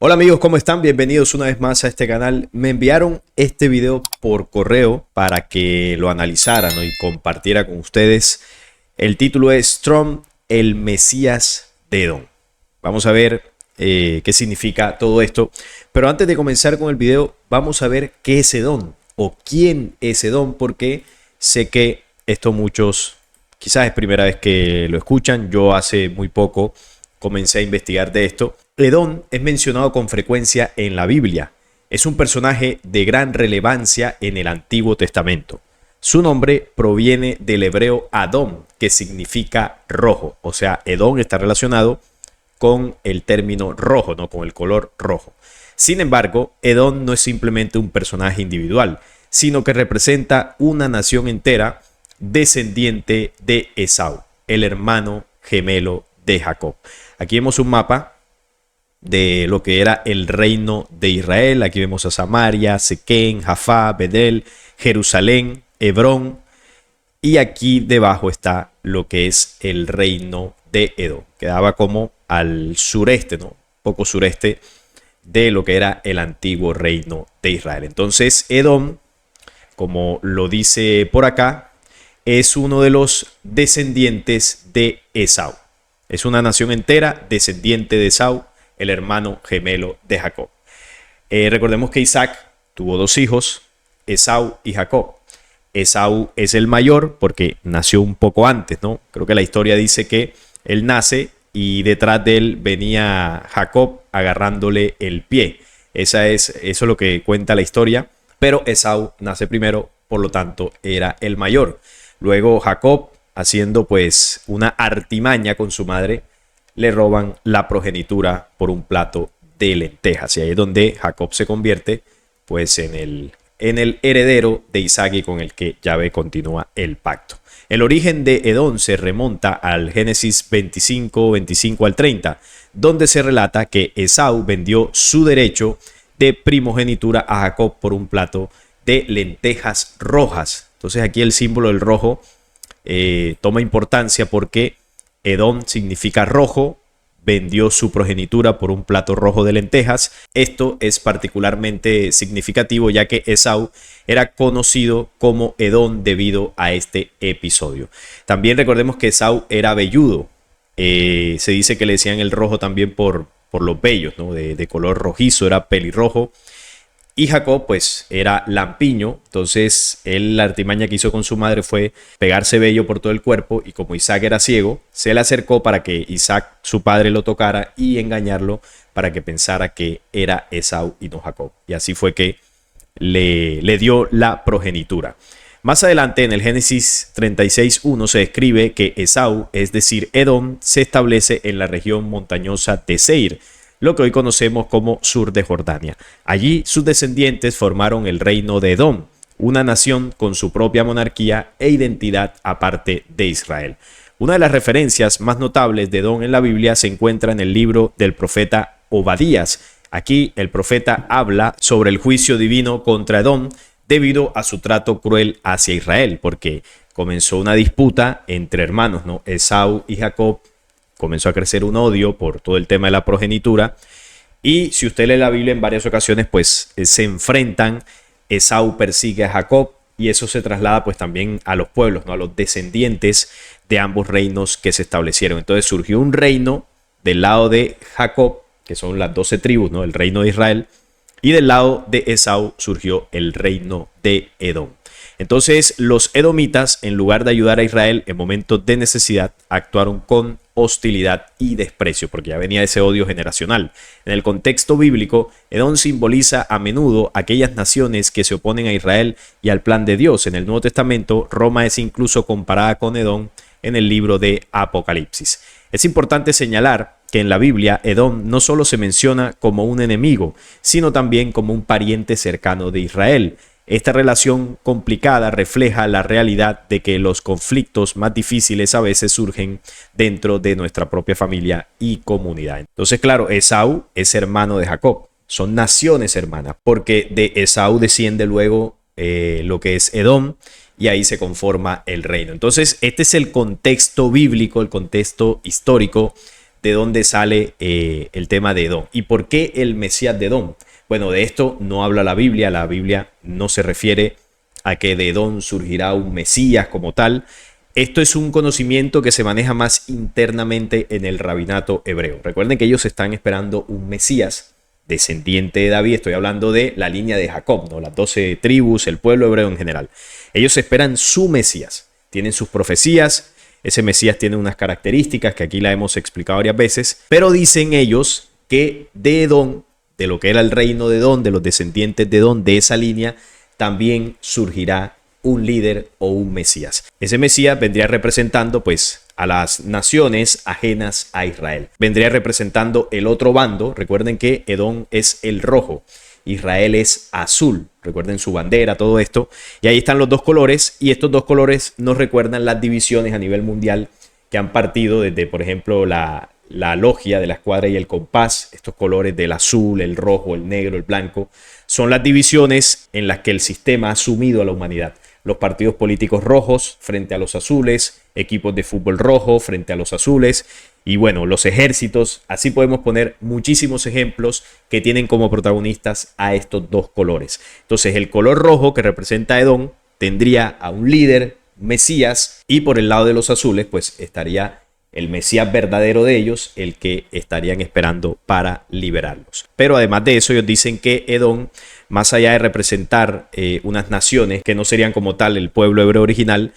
Hola amigos, ¿cómo están? Bienvenidos una vez más a este canal. Me enviaron este video por correo para que lo analizara, ¿no? Y compartiera con ustedes. El título es Trump, el Mesías de Edom. Vamos a ver qué significa todo esto. Pero antes de comenzar con el video, vamos a ver qué es Edom o quién es Edom, porque sé que esto muchos quizás es primera vez que lo escuchan. Yo hace muy poco comencé a investigar de esto. Edom es mencionado con frecuencia en la Biblia. Es un personaje de gran relevancia en el Antiguo Testamento. Su nombre proviene del hebreo Adom, que significa rojo. O sea, Edom está relacionado con el término rojo, ¿no? Con el color rojo. Sin embargo, Edom no es simplemente un personaje individual, sino que representa una nación entera descendiente de Esaú, el hermano gemelo de Jacob. Aquí vemos un mapa de lo que era el reino de Israel. Aquí vemos a Samaria, Siquem, Jafá, Bedel, Jerusalén, Hebrón. Y aquí debajo está lo que es el reino de Edom. Quedaba como al sureste, ¿no? Poco sureste de lo que era el antiguo reino de Israel. Entonces, Edom, como lo dice por acá, es uno de los descendientes de Esaú. Es una nación entera descendiente de Esaú, el hermano gemelo de Jacob. Recordemos que Isaac tuvo dos hijos, Esaú y Jacob. Esaú es el mayor porque nació un poco antes, ¿no? Creo que la historia dice que él nace y detrás de él venía Jacob agarrándole el pie. Eso es lo que cuenta la historia. Pero Esaú nace primero, por lo tanto era el mayor. Luego Jacob, haciendo pues una artimaña con su madre, le roban la progenitura por un plato de lentejas. Y ahí es donde Jacob se convierte pues en el heredero de Isaac y con el que Yahvé continúa el pacto. El origen de Edom se remonta al Génesis 25 al 30, donde se relata que Esaú vendió su derecho de primogenitura a Jacob por un plato de lentejas rojas. Entonces aquí el símbolo del rojo toma importancia porque Edom significa rojo, vendió su progenitura por un plato rojo de lentejas. Esto es particularmente significativo ya que Esaú era conocido como Edom debido a este episodio. También recordemos que Esaú era velludo. Se dice que le decían el rojo también por los vellos, ¿no? De color rojizo, era pelirrojo. Y Jacob pues era lampiño, entonces él, la artimaña que hizo con su madre fue pegarse vello por todo el cuerpo, y como Isaac era ciego, se le acercó para que Isaac, su padre, lo tocara y engañarlo para que pensara que era Esaú y no Jacob. Y así fue que le dio la progenitura. Más adelante en el Génesis 36:1 se describe que Esaú, es decir Edom, se establece en la región montañosa de Seir, lo que hoy conocemos como sur de Jordania. Allí sus descendientes formaron el reino de Edom, una nación con su propia monarquía e identidad aparte de Israel. Una de las referencias más notables de Edom en la Biblia se encuentra en el libro del profeta Obadías. Aquí el profeta habla sobre el juicio divino contra Edom debido a su trato cruel hacia Israel, porque comenzó una disputa entre hermanos, ¿no? Esaú y Jacob. Comenzó a crecer un odio por todo el tema de la progenitura. Y si usted lee la Biblia en varias ocasiones, pues se enfrentan. Esaú persigue a Jacob y eso se traslada pues también a los pueblos, ¿no? A los descendientes de ambos reinos que se establecieron. Entonces surgió un reino del lado de Jacob, que son las 12 tribus, ¿no? El reino de Israel. Y del lado de Esaú surgió el reino de Edom. Entonces los edomitas, en lugar de ayudar a Israel en momentos de necesidad, actuaron con hostilidad y desprecio, porque ya venía ese odio generacional. En el contexto bíblico, Edom simboliza a menudo aquellas naciones que se oponen a Israel y al plan de Dios. En el Nuevo Testamento, Roma es incluso comparada con Edom en el libro de Apocalipsis. Es importante señalar que en la Biblia Edom no solo se menciona como un enemigo, sino también como un pariente cercano de Israel. Esta relación complicada refleja la realidad de que los conflictos más difíciles a veces surgen dentro de nuestra propia familia y comunidad. Entonces, claro, Esaú es hermano de Jacob. Son naciones hermanas, porque de Esaú desciende luego lo que es Edom, y ahí se conforma el reino. Entonces, este es el contexto bíblico, el contexto histórico de dónde sale el tema de Edom. ¿Y por qué el Mesías de Edom? Bueno, de esto no habla la Biblia no se refiere a que de Edom surgirá un Mesías como tal. Esto es un conocimiento que se maneja más internamente en el rabinato hebreo. Recuerden que ellos están esperando un Mesías descendiente de David. Estoy hablando de la línea de Jacob, ¿no? Las 12 tribus, el pueblo hebreo en general. Ellos esperan su Mesías. Tienen sus profecías. Ese Mesías tiene unas características que aquí la hemos explicado varias veces. Pero dicen ellos que de Edom, de lo que era el reino de Edom, de los descendientes de Edom, de esa línea, también surgirá un líder o un Mesías. Ese Mesías vendría representando pues a las naciones ajenas a Israel. Vendría representando el otro bando. Recuerden que Edom es el rojo, Israel es azul. Recuerden su bandera, todo esto. Y ahí están los dos colores, y estos dos colores nos recuerdan las divisiones a nivel mundial que han partido desde, por ejemplo, la logia de la escuadra y el compás. Estos colores del azul, el rojo, el negro, el blanco, son las divisiones en las que el sistema ha sumido a la humanidad. Los partidos políticos rojos frente a los azules, equipos de fútbol rojo frente a los azules, y bueno, los ejércitos. Así podemos poner muchísimos ejemplos que tienen como protagonistas a estos dos colores. Entonces el color rojo, que representa a Edom, tendría a un líder, Mesías, y por el lado de los azules pues estaría el Mesías verdadero de ellos, el que estarían esperando para liberarlos. Pero además de eso, ellos dicen que Edom, más allá de representar unas naciones que no serían como tal el pueblo hebreo original,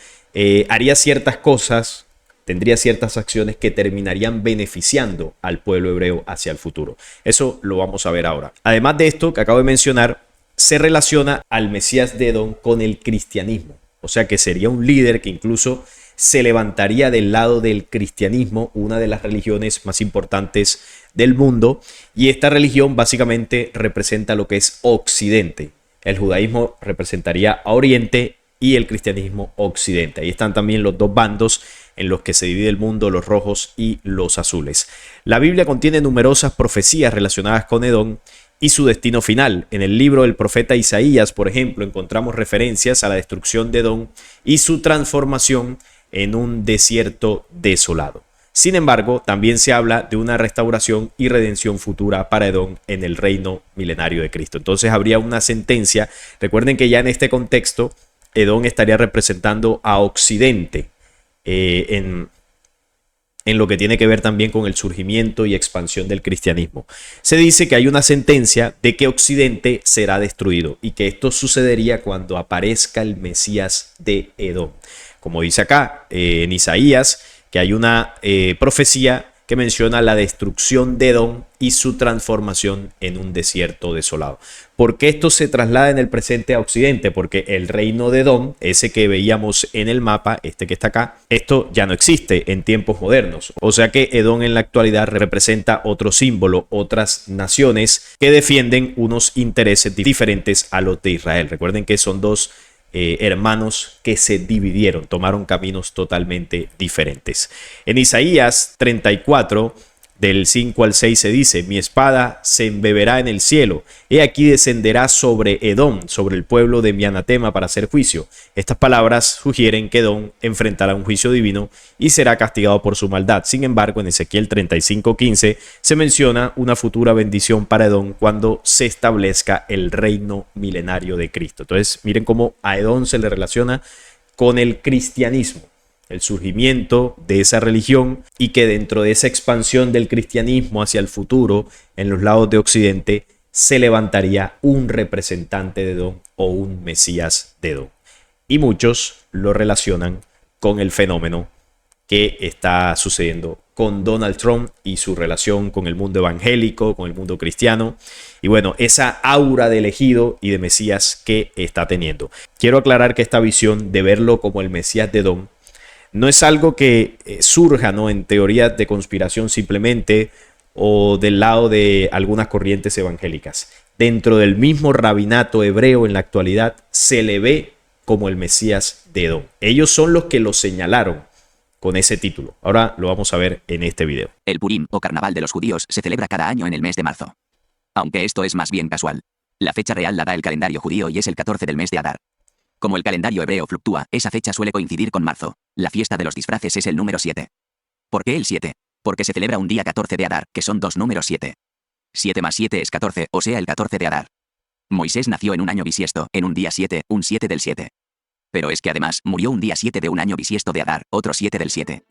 haría ciertas cosas, tendría ciertas acciones que terminarían beneficiando al pueblo hebreo hacia el futuro. Eso lo vamos a ver ahora. Además de esto que acabo de mencionar, se relaciona al Mesías de Edom con el cristianismo. O sea que sería un líder que incluso se levantaría del lado del cristianismo, una de las religiones más importantes del mundo, y esta religión básicamente representa lo que es Occidente. El judaísmo representaría a Oriente y el cristianismo Occidente. Ahí están también los dos bandos en los que se divide el mundo, los rojos y los azules. La Biblia contiene numerosas profecías relacionadas con Edom y su destino final. En el libro del profeta Isaías, por ejemplo, encontramos referencias a la destrucción de Edom y su transformación en un desierto desolado. Sin embargo, también se habla de una restauración y redención futura para Edom en el reino milenario de Cristo. Entonces habría una sentencia. Recuerden que ya en este contexto, Edom estaría representando a Occidente en lo que tiene que ver también con el surgimiento y expansión del cristianismo. Se dice que hay una sentencia de que Occidente será destruido y que esto sucedería cuando aparezca el Mesías de Edom. Como dice acá en Isaías, que hay una profecía que menciona la destrucción de Edom y su transformación en un desierto desolado. ¿Por qué esto se traslada en el presente a Occidente? Porque el reino de Edom, ese que veíamos en el mapa, este que está acá, esto ya no existe en tiempos modernos. O sea que Edom en la actualidad representa otro símbolo, otras naciones que defienden unos intereses diferentes a los de Israel. Recuerden que son dos hermanos que se dividieron, tomaron caminos totalmente diferentes. En Isaías 34, del 5 al 6 se dice: mi espada se embeberá en el cielo, he aquí descenderá sobre Edom, sobre el pueblo de mi anatema, para hacer juicio. Estas palabras sugieren que Edom enfrentará un juicio divino y será castigado por su maldad. Sin embargo, en Ezequiel 35:15 se menciona una futura bendición para Edom cuando se establezca el reino milenario de Cristo. Entonces, miren cómo a Edom se le relaciona con el cristianismo, el surgimiento de esa religión, y que dentro de esa expansión del cristianismo hacia el futuro, en los lados de Occidente, se levantaría un representante de Edom o un Mesías de Edom. Y muchos lo relacionan con el fenómeno que está sucediendo con Donald Trump y su relación con el mundo evangélico, con el mundo cristiano, y bueno, esa aura de elegido y de Mesías que está teniendo. Quiero aclarar que esta visión de verlo como el Mesías de Edom no es algo que surja, ¿no?, en teorías de conspiración simplemente, o del lado de algunas corrientes evangélicas. Dentro del mismo rabinato hebreo en la actualidad se le ve como el Mesías de Edom. Ellos son los que lo señalaron con ese título. Ahora lo vamos a ver en este video. El Purim, o carnaval de los judíos, se celebra cada año en el mes de marzo. Aunque esto es más bien casual. La fecha real la da el calendario judío y es el 14 del mes de Adar. Como el calendario hebreo fluctúa, esa fecha suele coincidir con marzo. La fiesta de los disfraces es el número 7. ¿Por qué el 7? porque se celebra un día 14 de Adar, que son dos números 7. 7 más 7 es 14, o sea el 14 de Adar. Moisés nació en un año bisiesto, en un día 7, un 7 del 7. Pero es que además murió un día 7 de un año bisiesto de Adar, otro 7 del 7.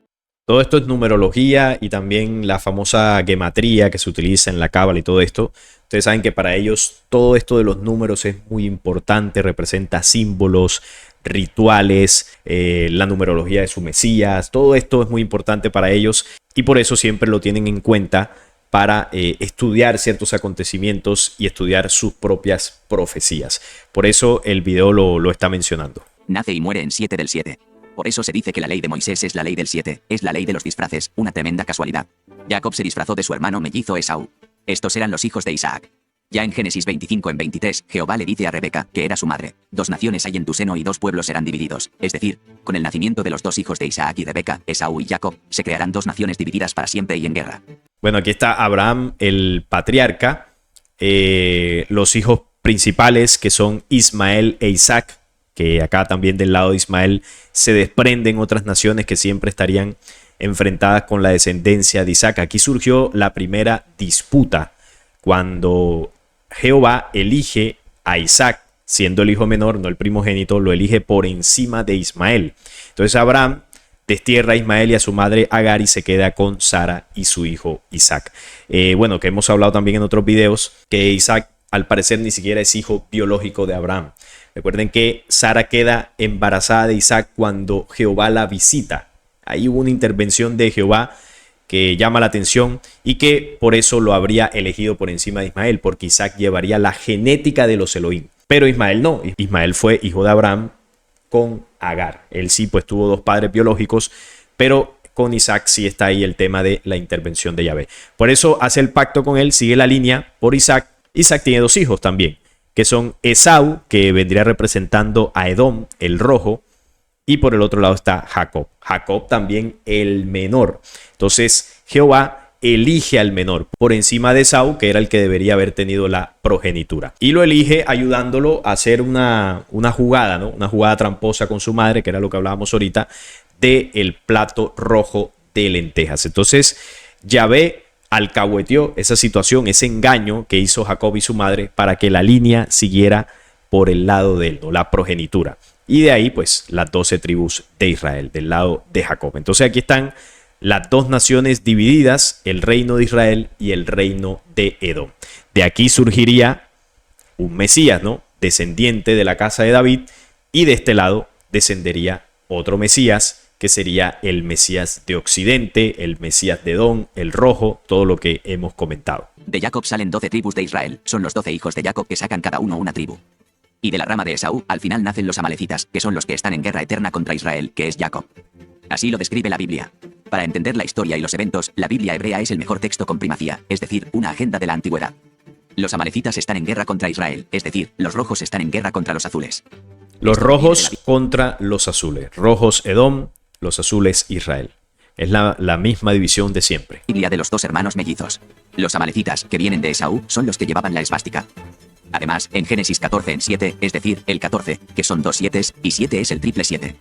Todo esto es numerología y también la famosa gematría que se utiliza en la cábala y todo esto. Ustedes saben que para ellos todo esto de los números es muy importante, representa símbolos, rituales, la numerología de su Mesías. Todo esto es muy importante para ellos y por eso siempre lo tienen en cuenta para estudiar ciertos acontecimientos y estudiar sus propias profecías. Por eso el video lo está mencionando. Nace y muere en 7 del 7. Por eso se dice que la ley de Moisés es la ley del 7, es la ley de los disfraces, una tremenda casualidad. Jacob se disfrazó de su hermano mellizo Esaú. Estos eran los hijos de Isaac. Ya en Génesis 25 en 23, Jehová le dice a Rebeca, que era su madre: dos naciones hay en tu seno y dos pueblos serán divididos. Es decir, con el nacimiento de los dos hijos de Isaac y Rebeca, Esaú y Jacob, se crearán dos naciones divididas para siempre y en guerra. Bueno, aquí está Abraham, el patriarca, los hijos principales que son Ismael e Isaac, que acá también del lado de Ismael se desprenden otras naciones que siempre estarían enfrentadas con la descendencia de Isaac. Aquí surgió la primera disputa cuando Jehová elige a Isaac, siendo el hijo menor, no el primogénito, lo elige por encima de Ismael. Entonces Abraham destierra a Ismael y a su madre Agar y se queda con Sara y su hijo Isaac. Bueno, que hemos hablado también en otros videos, que Isaac al parecer ni siquiera es hijo biológico de Abraham. Recuerden que Sara queda embarazada de Isaac cuando Jehová la visita. Ahí hubo una intervención de Jehová que llama la atención y que por eso lo habría elegido por encima de Ismael, porque Isaac llevaría la genética de los Elohim. Pero Ismael no. Ismael fue hijo de Abraham con Agar. Él sí pues tuvo dos padres biológicos, pero con Isaac sí está ahí el tema de la intervención de Yahvé. Por eso hace el pacto con él, sigue la línea por Isaac. Isaac tiene dos hijos también, que son Esaú, que vendría representando a Edom, el rojo, y por el otro lado está Jacob. Jacob también el menor. Entonces Jehová elige al menor por encima de Esaú, que era el que debería haber tenido la progenitura. Y lo elige ayudándolo a hacer una jugada, ¿no? Una jugada tramposa con su madre, que era lo que hablábamos ahorita, del plato rojo de lentejas. Entonces Yahvé alcahueteó esa situación, ese engaño que hizo Jacob y su madre para que la línea siguiera por el lado de él, ¿no? La progenitura. Y de ahí, pues, las 12 tribus de Israel, del lado de Jacob. Entonces aquí están las dos naciones divididas, el reino de Israel y el reino de Edom. De aquí surgiría un Mesías, ¿no? Descendiente de la casa de David, y de este lado descendería otro Mesías, que sería el Mesías de Occidente, el Mesías de Edom, el rojo, todo lo que hemos comentado. De Jacob salen 12 tribus de Israel, son los 12 hijos de Jacob que sacan cada uno una tribu. Y de la rama de Esaú, al final nacen los amalecitas, que son los que están en guerra eterna contra Israel, que es Jacob. Así lo describe la Biblia. Para entender la historia y los eventos, la Biblia hebrea es el mejor texto con primacía, es decir, una agenda de la antigüedad. Los amalecitas están en guerra contra Israel, es decir, los rojos están en guerra contra los azules. Los rojos contra los azules. Rojos Edom, los azules Israel. Es la misma división de siempre. Biblia de los dos hermanos mellizos. Los amalecitas, que vienen de Esaú, son los que llevaban la esvástica. Además, en Génesis 14 en 7, es decir, el 14, que son dos 7 y 7 es el triple 7.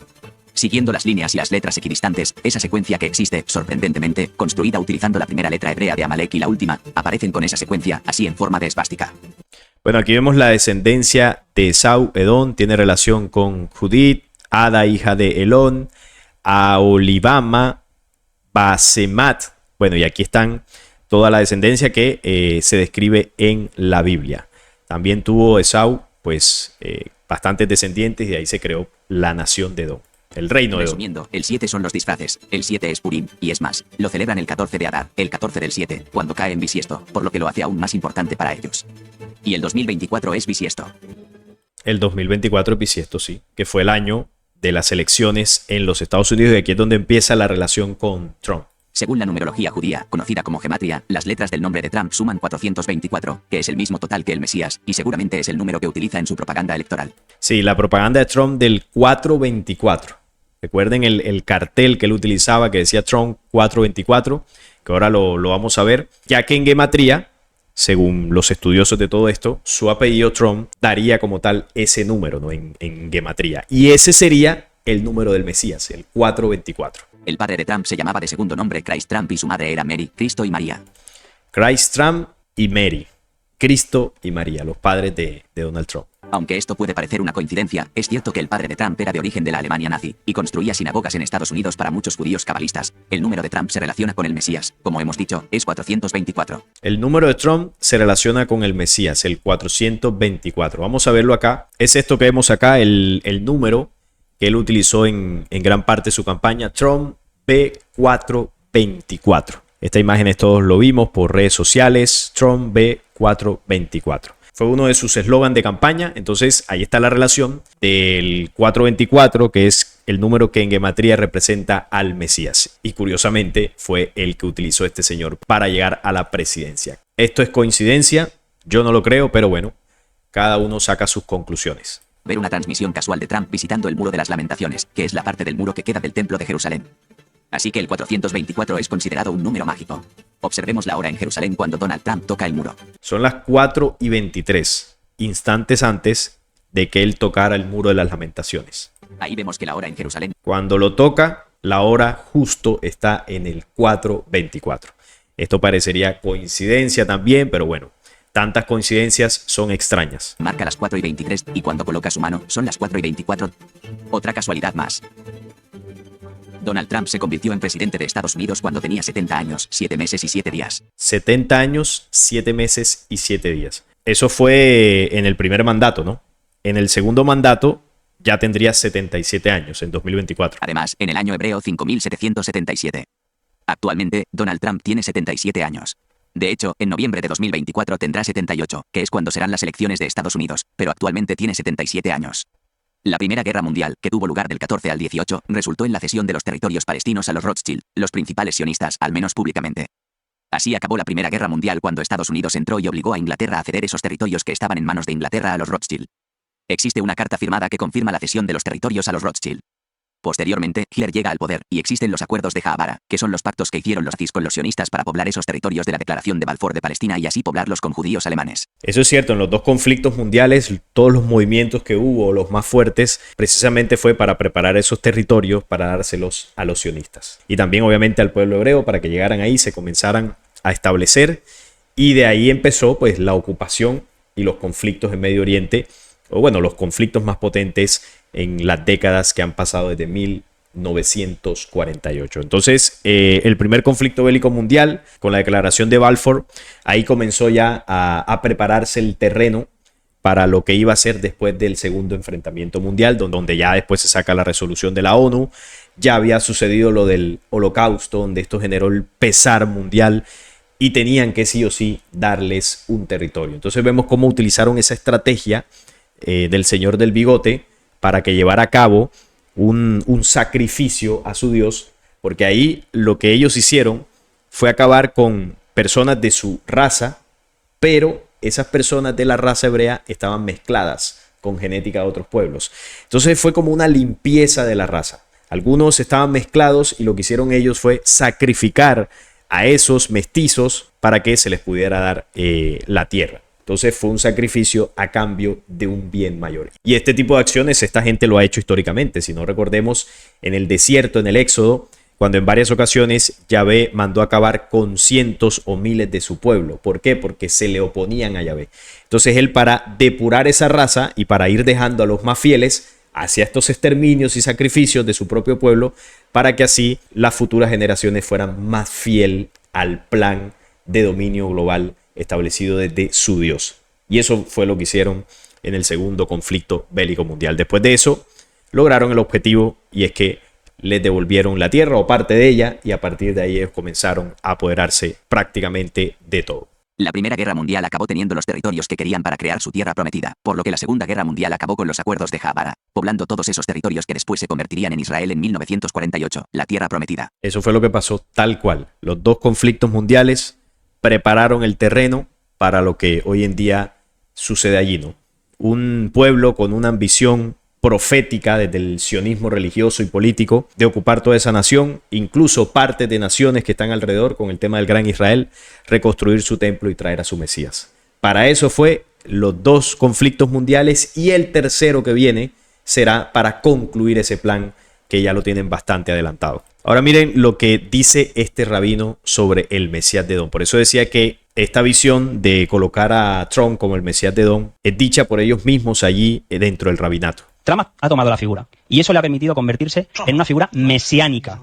Siguiendo las líneas y las letras equidistantes, esa secuencia que existe, sorprendentemente, construida utilizando la primera letra hebrea de Amalek y la última, aparecen con esa secuencia, así en forma de esvástica. Bueno, aquí vemos la descendencia de Esaú, Edom, tiene relación con Judith, Ada, hija de Elón, Aholibama, Basemat. Bueno, y aquí están toda la descendencia que se describe en la Biblia. También tuvo Esaú, pues, bastantes descendientes, y de ahí se creó la nación de Edom, el reino de Edom. Resumiendo, el 7 son los disfraces, el 7 es Purim, y es más, lo celebran el 14 de Adar, el 14 del 7, cuando cae en bisiesto, por lo que lo hace aún más importante para ellos. Y el 2024 es bisiesto. El 2024 es bisiesto, sí, que fue el año de las elecciones en los Estados Unidos, y aquí es donde empieza la relación con Trump. Según la numerología judía, conocida como gematria, las letras del nombre de Trump suman 424, que es el mismo total que el Mesías, y seguramente es el número que utiliza en su propaganda electoral. Sí, la propaganda de Trump del 424. Recuerden el cartel que él utilizaba que decía Trump 424, que ahora lo vamos a ver, ya que en gematría, según los estudiosos de todo esto, su apellido Trump daría como tal ese número, ¿no? en gematría. Y ese sería el número del Mesías, el 424. El padre de Trump se llamaba de segundo nombre Christ Trump y su madre era Mary, Cristo y María. Christ Trump y Mary, Cristo y María, los padres de Donald Trump. Aunque esto puede parecer una coincidencia, es cierto que el padre de Trump era de origen de la Alemania nazi y construía sinagogas en Estados Unidos para muchos judíos cabalistas. El número de Trump se relaciona con el Mesías, como hemos dicho, es 424. El número de Trump se relaciona con el Mesías, el 424. Vamos a verlo acá. Es esto que vemos acá, el número que él utilizó en gran parte de su campaña, Trump B424. Esta imagen todos lo vimos por redes sociales, Trump B424. Fue uno de sus eslogans de campaña. Entonces ahí está la relación del 424, que es el número que en gematría representa al Mesías. Y curiosamente fue el que utilizó este señor para llegar a la presidencia. ¿Esto es coincidencia? Yo no lo creo, pero bueno, cada uno saca sus conclusiones. Ver una transmisión casual de Trump visitando el Muro de las Lamentaciones, que es la parte del muro que queda del Templo de Jerusalén. Así que el 424 es considerado un número mágico. Observemos la hora en Jerusalén cuando Donald Trump toca el muro. Son las 4:23, instantes antes de que él tocara el Muro de las Lamentaciones. Ahí vemos que la hora en Jerusalén. Cuando lo toca, la hora justo está en el 4:24. Esto parecería coincidencia también, pero bueno, tantas coincidencias son extrañas. Marca las 4:23 y cuando coloca su mano son las 4:24. Otra casualidad más. Donald Trump se convirtió en presidente de Estados Unidos cuando tenía 70 años, 7 meses y 7 días. 70 años, 7 meses y 7 días. Eso fue en el primer mandato, ¿no? En el segundo mandato ya tendría 77 años, en 2024. Además, en el año hebreo 5777. Actualmente, Donald Trump tiene 77 años. De hecho, en noviembre de 2024 tendrá 78, que es cuando serán las elecciones de Estados Unidos, pero actualmente tiene 77 años. La Primera Guerra Mundial, que tuvo lugar del 14 al 18, resultó en la cesión de los territorios palestinos a los Rothschild, los principales sionistas, al menos públicamente. Así acabó la Primera Guerra Mundial cuando Estados Unidos entró y obligó a Inglaterra a ceder esos territorios que estaban en manos de Inglaterra a los Rothschild. Existe una carta firmada que confirma la cesión de los territorios a los Rothschild. Posteriormente, Hitler llega al poder y existen los acuerdos de Haavara, que son los pactos que hicieron los nazis con los sionistas para poblar esos territorios de la Declaración de Balfour de Palestina y así poblarlos con judíos alemanes. Eso es cierto, en los dos conflictos mundiales, todos los movimientos que hubo, los más fuertes, precisamente fue para preparar esos territorios para dárselos a los sionistas. Y también obviamente al pueblo hebreo para que llegaran ahí, se comenzaran a establecer y de ahí empezó pues la ocupación y los conflictos en Medio Oriente, o bueno, los conflictos más potentes en las décadas que han pasado desde 1948. Entonces, el primer conflicto bélico mundial, con la declaración de Balfour, ahí comenzó ya a prepararse el terreno para lo que iba a ser después del segundo enfrentamiento mundial, donde ya después se saca la resolución de la ONU. Ya había sucedido lo del Holocausto, donde esto generó el pesar mundial y tenían que sí o sí darles un territorio. Entonces vemos cómo utilizaron esa estrategia del señor del bigote para que llevara a cabo un sacrificio a su Dios, porque ahí lo que ellos hicieron fue acabar con personas de su raza, pero esas personas de la raza hebrea estaban mezcladas con genética de otros pueblos. Entonces fue como una limpieza de la raza. Algunos estaban mezclados y lo que hicieron ellos fue sacrificar a esos mestizos para que se les pudiera dar la tierra. Entonces fue un sacrificio a cambio de un bien mayor. Y este tipo de acciones esta gente lo ha hecho históricamente. Si no recordemos, en el desierto, en el Éxodo, cuando en varias ocasiones Yahvé mandó acabar con cientos o miles de su pueblo. ¿Por qué? Porque se le oponían a Yahvé. Entonces él, para depurar esa raza y para ir dejando a los más fieles, hacía estos exterminios y sacrificios de su propio pueblo para que así las futuras generaciones fueran más fiel al plan de dominio global establecido desde su Dios. Y eso fue lo que hicieron en el segundo conflicto bélico mundial. Después de eso, lograron el objetivo y es que les devolvieron la tierra o parte de ella y a partir de ahí ellos comenzaron a apoderarse prácticamente de todo. La Primera Guerra Mundial acabó teniendo los territorios que querían para crear su tierra prometida, por lo que la Segunda Guerra Mundial acabó con los acuerdos de Haavara, poblando todos esos territorios que después se convertirían en Israel en 1948, la tierra prometida. Eso fue lo que pasó tal cual. Los dos conflictos mundiales prepararon el terreno para lo que hoy en día sucede allí, ¿no? Un pueblo con una ambición profética desde el sionismo religioso y político de ocupar toda esa nación, incluso partes de naciones que están alrededor con el tema del Gran Israel, reconstruir su templo y traer a su Mesías. Para eso fue los dos conflictos mundiales y el tercero que viene será para concluir ese plan que ya lo tienen bastante adelantado. Ahora miren lo que dice este rabino sobre el Mesías de Edom. Por eso decía que esta visión de colocar a Trump como el Mesías de Edom es dicha por ellos mismos allí dentro del rabinato. Trump ha tomado la figura y eso le ha permitido convertirse en una figura mesiánica.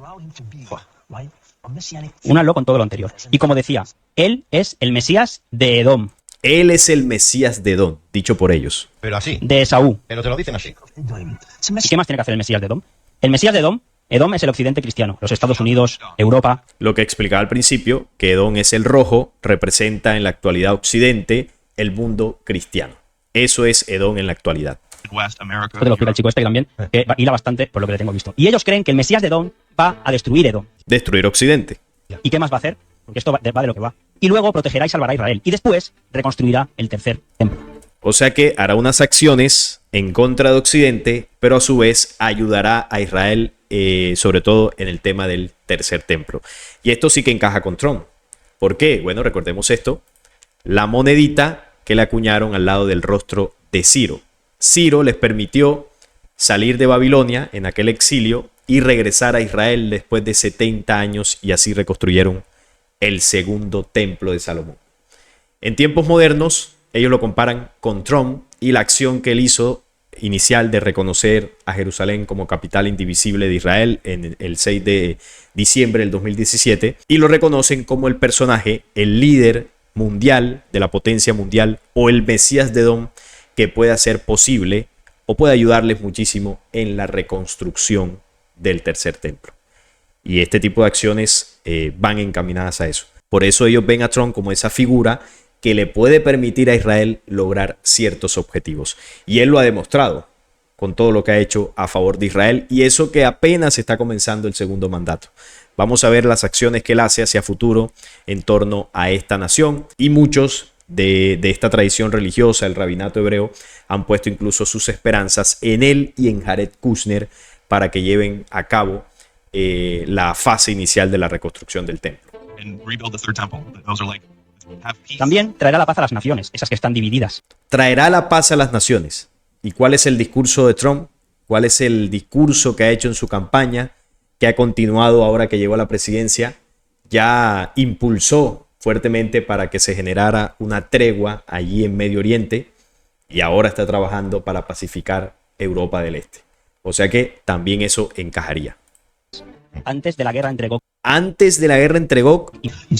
Únalo con todo lo anterior. Y como decía, él es el Mesías de Edom. Él es el Mesías de Edom, dicho por ellos. Pero así. De Esaú. Pero te lo dicen así. ¿Y qué más tiene que hacer el Mesías de Edom? El Mesías de Edom, Edom es el occidente cristiano, los Estados Unidos, Europa. Lo que explicaba al principio, que Edom es el rojo, representa en la actualidad Occidente, el mundo cristiano. Eso es Edom en la actualidad. Esto te lo explica el chico este que también hila bastante por lo que le tengo visto. Y ellos creen que el Mesías de Edom va a destruir Edom. Destruir Occidente. ¿Y qué más va a hacer? Porque esto va de lo que va. Y luego protegerá y salvará a Israel. Y después reconstruirá el tercer templo. O sea que hará unas acciones en contra de Occidente, pero a su vez ayudará a Israel, sobre todo en el tema del tercer templo. Y esto sí que encaja con Trump. ¿Por qué? Bueno, recordemos esto. La monedita que le acuñaron al lado del rostro de Ciro. Ciro les permitió salir de Babilonia en aquel exilio y regresar a Israel después de 70 años y así reconstruyeron el segundo templo de Salomón. En tiempos modernos, ellos lo comparan con Trump y la acción que él hizo inicial de reconocer a Jerusalén como capital indivisible de Israel en el 6 de diciembre del 2017 y lo reconocen como el personaje, el líder mundial de la potencia mundial o el Mesías de Edom que puede hacer posible o puede ayudarles muchísimo en la reconstrucción del tercer templo. Y este tipo de acciones van encaminadas a eso. Por eso ellos ven a Trump como esa figura que le puede permitir a Israel lograr ciertos objetivos. Y él lo ha demostrado con todo lo que ha hecho a favor de Israel y eso que apenas está comenzando el segundo mandato. Vamos a ver las acciones que él hace hacia futuro en torno a esta nación y muchos de esta tradición religiosa, el rabinato hebreo, han puesto incluso sus esperanzas en él y en Jared Kushner para que lleven a cabo la fase inicial de la reconstrucción del templo. También traerá la paz a las naciones, esas que están divididas. Traerá la paz a las naciones. ¿Y cuál es el discurso de Trump? ¿Cuál es el discurso que ha hecho en su campaña? Que ha continuado ahora que llegó a la presidencia. Ya impulsó fuertemente para que se generara una tregua allí en Medio Oriente y ahora está trabajando para pacificar Europa del Este. O sea que también eso encajaría. Antes de la guerra entre Gog. Antes de la guerra entre Gog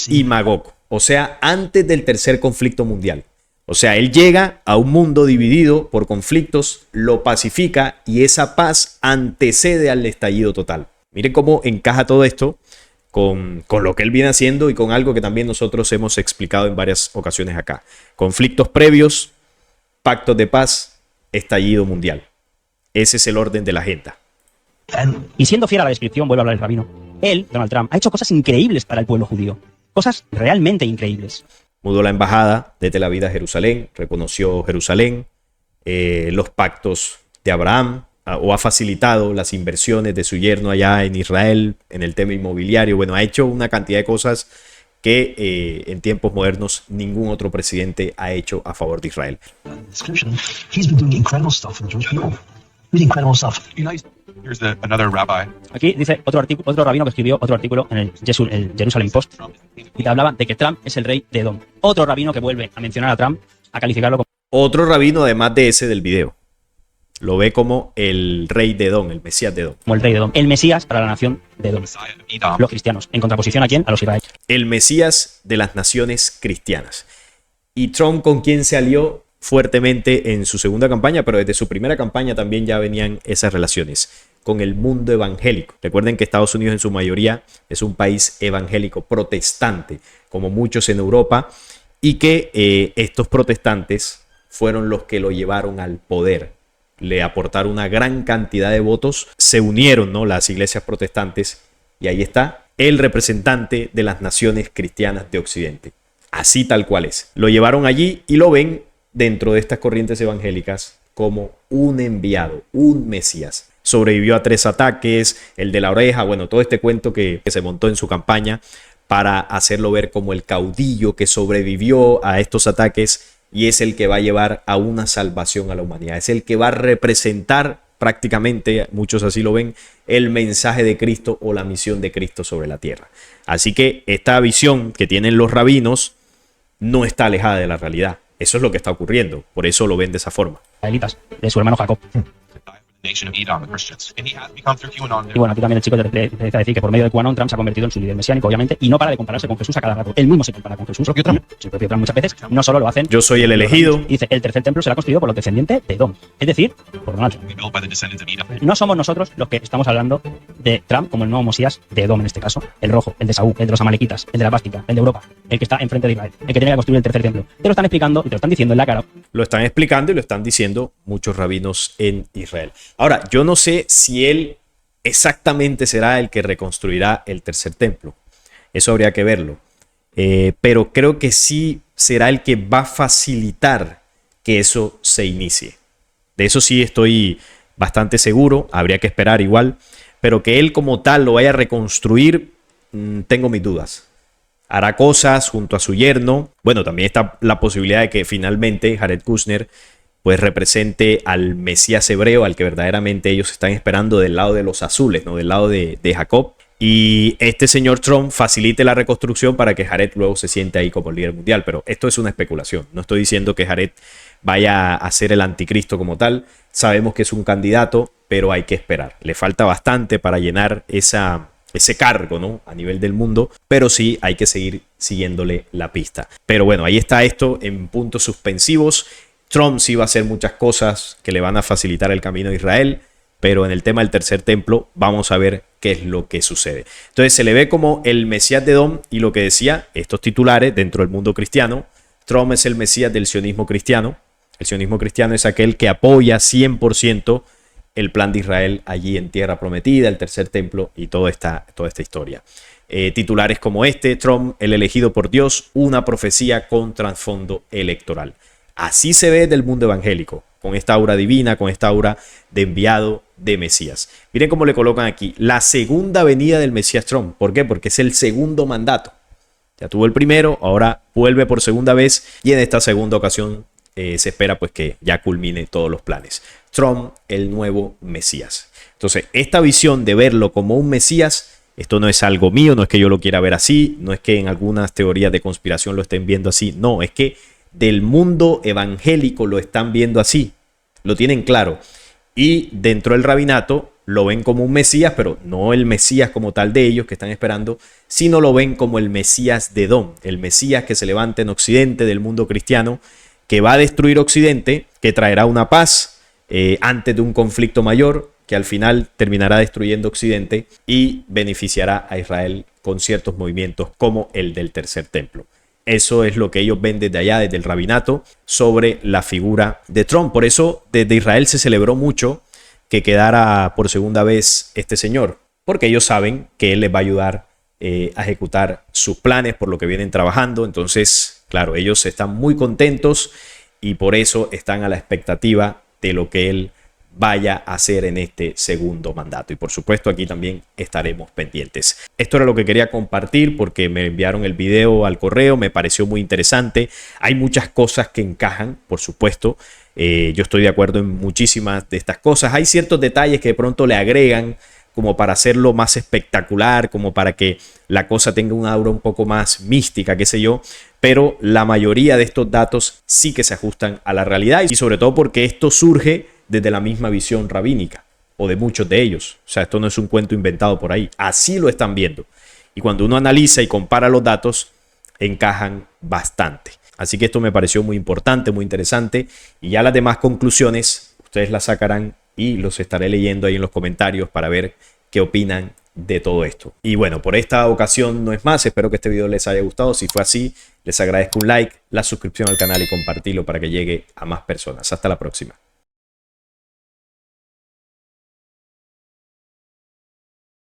y Magog. O sea, antes del tercer conflicto mundial. O sea, él llega a un mundo dividido por conflictos, lo pacifica y esa paz antecede al estallido total. Miren cómo encaja todo esto con lo que él viene haciendo y con algo que también nosotros hemos explicado en varias ocasiones acá. Conflictos previos, pactos de paz, estallido mundial. Ese es el orden de la agenda. Y siendo fiel a la descripción, vuelve a hablar el rabino, él, Donald Trump, ha hecho cosas increíbles para el pueblo judío. Cosas realmente increíbles. Mudó la embajada de Tel Aviv a Jerusalén, reconoció Jerusalén, los pactos de Abraham, o ha facilitado las inversiones de su yerno allá en Israel, en el tema inmobiliario. Bueno, ha hecho una cantidad de cosas que en tiempos modernos ningún otro presidente ha hecho a favor de Israel. Aquí dice otro rabino que escribió otro artículo en el Jerusalem Post y te hablaba de que Trump es el rey de Edom. Otro rabino que vuelve a mencionar a Trump, a calificarlo como... Otro rabino además de ese del video. Lo ve como el rey de Edom, el Mesías de Edom. Como el rey de Edom. El Mesías para la nación de Edom. Los cristianos. ¿En contraposición a quién? A los israelíes. El Mesías de las naciones cristianas. ¿Y Trump con quién se alió fuertemente en su segunda campaña? Pero desde su primera campaña también ya venían esas relaciones con el mundo evangélico. Recuerden que Estados Unidos en su mayoría es un país evangélico protestante, como muchos en Europa, y que estos protestantes fueron los que lo llevaron al poder. Le aportaron una gran cantidad de votos, se unieron, ¿no?, las iglesias protestantes y ahí está el representante de las naciones cristianas de Occidente. Así tal cual es. Lo llevaron allí y lo ven dentro de estas corrientes evangélicas como un enviado, un Mesías. Sobrevivió a 3 ataques, el de la oreja, bueno, todo este cuento que se montó en su campaña para hacerlo ver como el caudillo que sobrevivió a estos ataques y es el que va a llevar a una salvación a la humanidad. Es el que va a representar prácticamente, muchos así lo ven, el mensaje de Cristo o la misión de Cristo sobre la tierra. Así que esta visión que tienen los rabinos no está alejada de la realidad. Eso es lo que está ocurriendo. Por eso lo ven de esa forma. Israelitas, de su hermano Jacob. Y bueno, aquí también el chico te empieza a decir que por medio de QAnon Trump se ha convertido en su líder mesiánico, obviamente, y no para de compararse con Jesús a cada rato. Él mismo se compara con Jesús. El propio Trump muchas veces no solo lo hacen. Yo soy el elegido. Y dice, el tercer templo será construido por los descendientes de Edom. Es decir, por Donald Trump. No somos nosotros los que estamos hablando de Trump como el nuevo Mesías de Edom en este caso. El rojo, el de Saúl, el de los amalequitas, el de la Bástica, el de Europa, el que está enfrente de Israel, el que tiene que construir el tercer templo. Te lo están explicando y te lo están diciendo en la cara. Lo están explicando y lo están diciendo muchos rabinos en Israel. Ahora, yo no sé si él exactamente será el que reconstruirá el tercer templo. Eso habría que verlo. Pero creo que sí será el que va a facilitar que eso se inicie. De eso sí estoy bastante seguro. Habría que esperar igual. Pero que él como tal lo vaya a reconstruir, tengo mis dudas. Hará cosas junto a su yerno. Bueno, también está la posibilidad de que finalmente Jared Kushner pues represente al Mesías hebreo, al que verdaderamente ellos están esperando del lado de los azules, ¿no? Del lado de Jacob. Y este señor Trump facilite la reconstrucción para que Jared luego se siente ahí como líder mundial. Pero esto es una especulación. No estoy diciendo que Jared vaya a ser el anticristo como tal. Sabemos que es un candidato, pero hay que esperar. Le falta bastante para llenar ese cargo, ¿no? A nivel del mundo, pero sí hay que seguir siguiéndole la pista. Pero bueno, ahí está esto en puntos suspensivos. Trump sí va a hacer muchas cosas que le van a facilitar el camino a Israel, pero en el tema del tercer templo vamos a ver qué es lo que sucede. Entonces se le ve como el Mesías de Edom, y lo que decía estos titulares dentro del mundo cristiano, Trump es el Mesías del sionismo cristiano. El sionismo cristiano es aquel que apoya 100% el plan de Israel allí en tierra prometida, el tercer templo y toda esta historia. Titulares como este, Trump, el elegido por Dios, una profecía con trasfondo electoral. Así se ve del mundo evangélico, con esta aura divina, con esta aura de enviado de Mesías. Miren cómo le colocan aquí, la segunda venida del Mesías Trump. ¿Por qué? Porque es el segundo mandato. Ya tuvo el primero, ahora vuelve por segunda vez y en esta segunda ocasión se espera pues que ya culmine todos los planes. Trump, el nuevo Mesías. Entonces, esta visión de verlo como un Mesías, esto no es algo mío, no es que yo lo quiera ver así, no es que en algunas teorías de conspiración lo estén viendo así, no, es que del mundo evangélico lo están viendo así, lo tienen claro. Y dentro del rabinato lo ven como un Mesías, pero no el Mesías como tal de ellos que están esperando, sino lo ven como el Mesías de Edom, el Mesías que se levanta en Occidente del mundo cristiano, que va a destruir Occidente, que traerá una paz antes de un conflicto mayor, que al final terminará destruyendo Occidente y beneficiará a Israel con ciertos movimientos como el del tercer templo. Eso es lo que ellos ven desde allá, desde el rabinato, sobre la figura de Trump. Por eso desde Israel se celebró mucho que quedara por segunda vez este señor, porque ellos saben que él les va a ayudar a ejecutar sus planes por lo que vienen trabajando. Entonces, claro, ellos están muy contentos y por eso están a la expectativa de lo que él vaya a hacer en este segundo mandato. Y por supuesto aquí también estaremos pendientes. Esto era lo que quería compartir porque me enviaron el video al correo, me pareció muy interesante. Hay muchas cosas que encajan, por supuesto. Yo estoy de acuerdo en muchísimas de estas cosas. Hay ciertos detalles que de pronto le agregan como para hacerlo más espectacular, como para que la cosa tenga una aura un poco más mística, qué sé yo. Pero la mayoría de estos datos sí que se ajustan a la realidad y sobre todo porque esto surge desde la misma visión rabínica o de muchos de ellos. O sea, esto no es un cuento inventado por ahí. Así lo están viendo. Y cuando uno analiza y compara los datos, encajan bastante. Así que esto me pareció muy importante, muy interesante. Y ya las demás conclusiones, ustedes las sacarán y los estaré leyendo ahí en los comentarios para ver qué opinan de todo esto. Y bueno, por esta ocasión no es más. Espero que este video les haya gustado. Si fue así, les agradezco un like, la suscripción al canal y compartirlo para que llegue a más personas. Hasta la próxima.